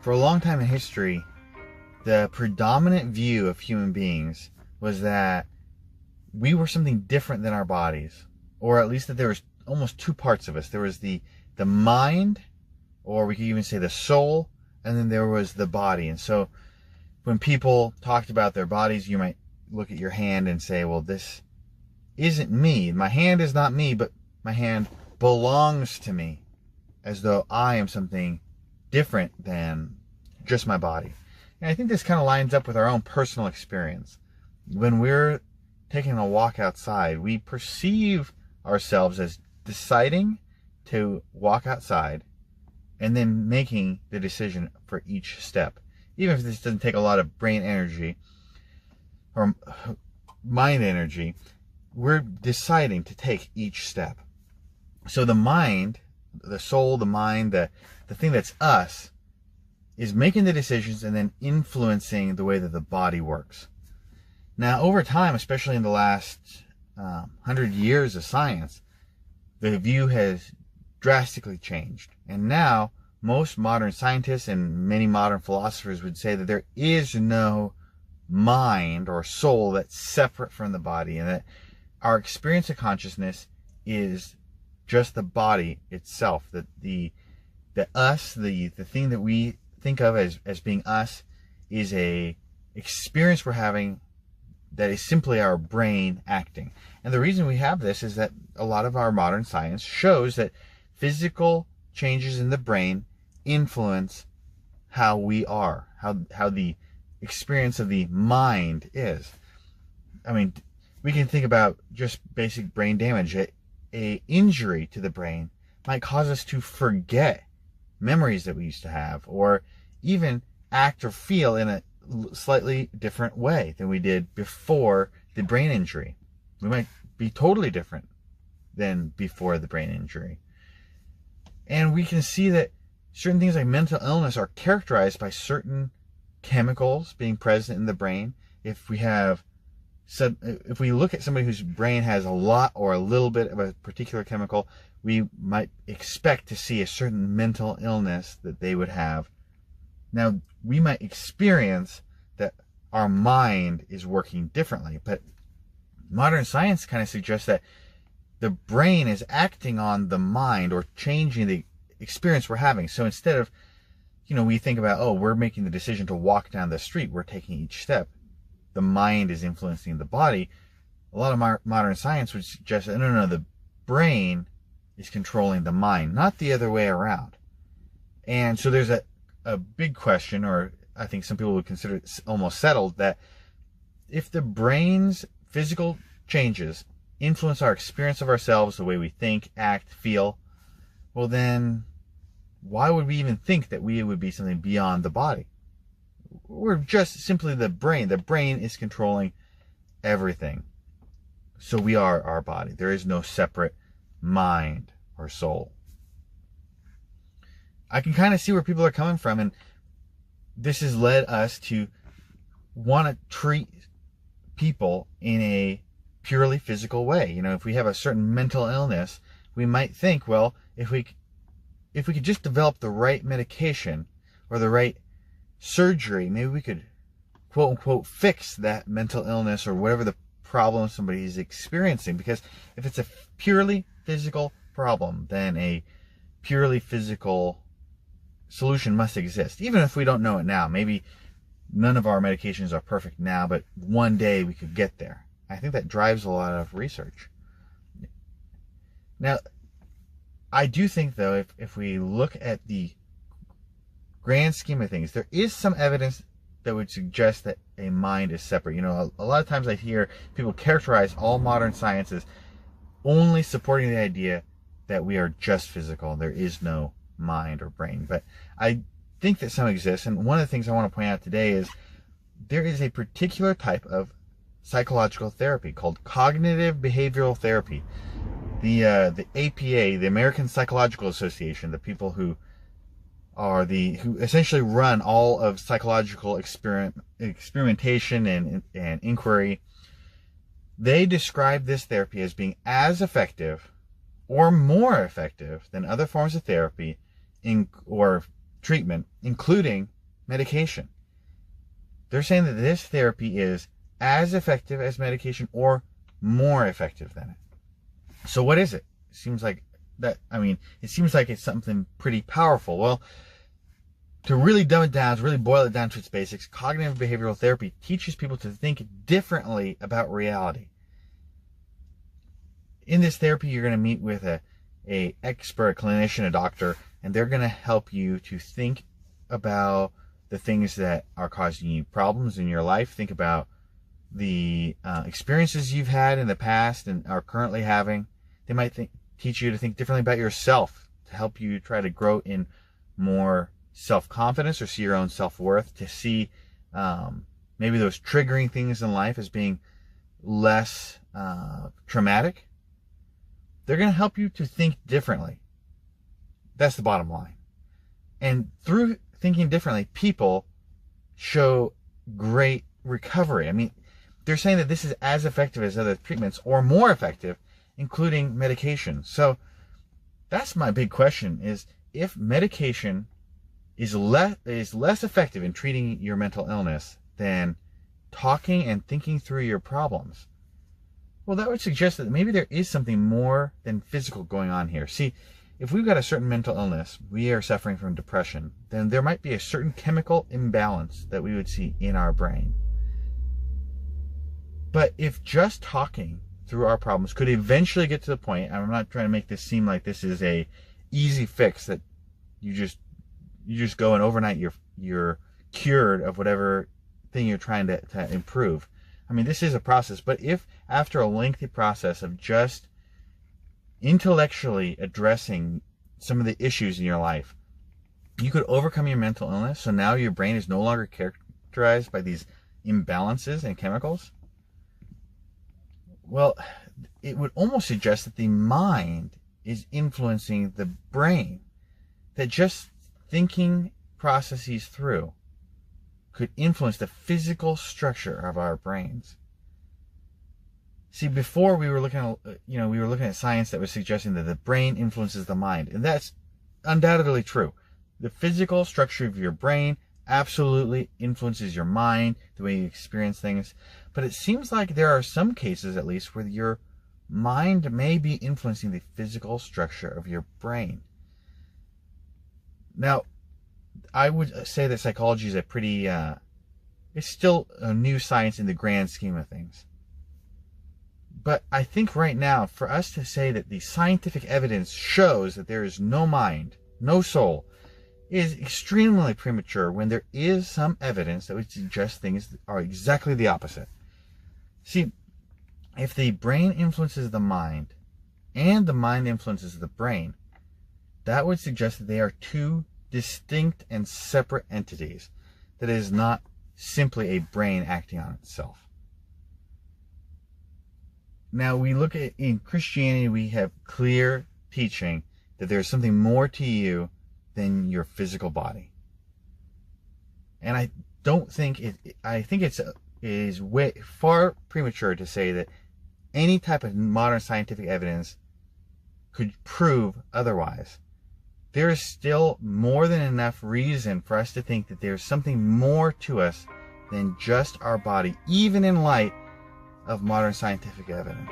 For a long time in history, the predominant view of human beings was that we were something different than our bodies, or at least that there was almost two parts of us. There was the mind, or we could even say the soul, and then there was the body. And so when people talked about their bodies, you might look at your hand and say, well, this isn't me. My hand is not me, but my hand belongs to me, as though I am something different than just my body. And I think this kind of lines up with our own personal experience. When we're taking a walk outside, we perceive ourselves as deciding to walk outside and then making the decision for each step. Even if this doesn't take a lot of brain energy or mind energy, we're deciding to take each step. So the mind, the soul, the mind, the thing that's us, is making the decisions and then influencing the way that the body works. Now, over time, especially in the last 100 years of science, the view has drastically changed. And now, most modern scientists and many modern philosophers would say that there is no mind or soul that's separate from the body, and that our experience of consciousness is just the body itself. That the us, the thing that we think of as being us, is a experience we're having that is simply our brain acting. And the reason we have this is that a lot of our modern science shows that physical changes in the brain influence how we are, how the experience of the mind is. I mean, we can think about just basic brain damage. A injury to the brain might cause us to forget memories that we used to have, or even act or feel in a slightly different way than we did before the brain injury. We might be totally different than before the brain injury. And we can see that certain things like mental illness are characterized by certain chemicals being present in the brain. If we look at somebody whose brain has a lot or a little bit of a particular chemical, we might expect to see a certain mental illness that they would have. Now, we might experience that our mind is working differently, but modern science kind of suggests that the brain is acting on the mind or changing the experience we're having. So instead of, we think about, oh, we're making the decision to walk down the street, we're taking each step, the mind is influencing the body. A lot of modern science would suggest that no, the brain is controlling the mind, not the other way around. And so there's a big question, or I think some people would consider it almost settled, that if the brain's physical changes influence our experience of ourselves, the way we think, act, feel, well then, why would we even think that we would be something beyond the body? We're just simply the brain. The brain is controlling everything. So we are our body. There is no separate mind or soul. I can kind of see where people are coming from, and this has led us to want to treat people in a purely physical way. If we have a certain mental illness, we might think, well, if we could just develop the right medication or the right surgery, maybe we could, quote unquote, fix that mental illness or whatever the problem somebody is experiencing. Because if it's a purely physical problem, then a purely physical solution must exist. Even if we don't know it now, maybe none of our medications are perfect now, but one day we could get there. I think that drives a lot of research. Now, I do think, though, if we look at the grand scheme of things, there is some evidence that would suggest that a mind is separate. A lot of times I hear people characterize all modern sciences only supporting the idea that we are just physical. There is no mind or brain. But I think that some exist. And one of the things I want to point out today is there is a particular type of psychological therapy called cognitive behavioral therapy. The APA, the American Psychological Association, the people who essentially run all of psychological experimentation and inquiry, they describe this therapy as being as effective or more effective than other forms of therapy or treatment, including medication. They're saying that this therapy is as effective as medication or more effective than it. So what is it? It seems like it's something pretty powerful. Well, to really dumb it down, to really boil it down to its basics, cognitive behavioral therapy teaches people to think differently about reality. In this therapy, you're going to meet with a expert, a clinician, a doctor, and they're going to help you to think about the things that are causing you problems in your life. Think about the experiences you've had in the past and are currently having. They might teach you to think differently about yourself, to help you try to grow in more self-confidence or see your own self-worth, to see maybe those triggering things in life as being less traumatic. They're going to help you to think differently. That's the bottom line. And through thinking differently, people show great recovery. I mean, they're saying that this is as effective as other treatments or more effective, including medication. So that's my big question, is if medication is less effective in treating your mental illness than talking and thinking through your problems, well, that would suggest that maybe there is something more than physical going on here. See, if we've got a certain mental illness, we are suffering from depression, then there might be a certain chemical imbalance that we would see in our brain. But if just talking through our problems could eventually get to the point, and I'm not trying to make this seem like this is a easy fix that you just go and overnight you're cured of whatever thing you're trying to improve. I mean, this is a process, but if after a lengthy process of just intellectually addressing some of the issues in your life, you could overcome your mental illness, so now your brain is no longer characterized by these imbalances and chemicals, well, it would almost suggest that the mind is influencing the brain, that just thinking processes through could influence the physical structure of our brains. See, before we were looking at science that was suggesting that the brain influences the mind, and that's undoubtedly true. The physical structure of your brain absolutely influences your mind, the way you experience things. But it seems like there are some cases, at least, where your mind may be influencing the physical structure of your brain. Now, I would say that psychology is it's still a new science in the grand scheme of things. But I think right now, for us to say that the scientific evidence shows that there is no mind, no soul, is extremely premature when there is some evidence that would suggest things are exactly the opposite. See, if the brain influences the mind and the mind influences the brain, that would suggest that they are two distinct and separate entities, that it is not simply a brain acting on itself. Now, we look at, in Christianity, we have clear teaching that there's something more to you than your physical body. And I think it is way far premature to say that any type of modern scientific evidence could prove otherwise. There is still more than enough reason for us to think that there's something more to us than just our body, even in light of modern scientific evidence.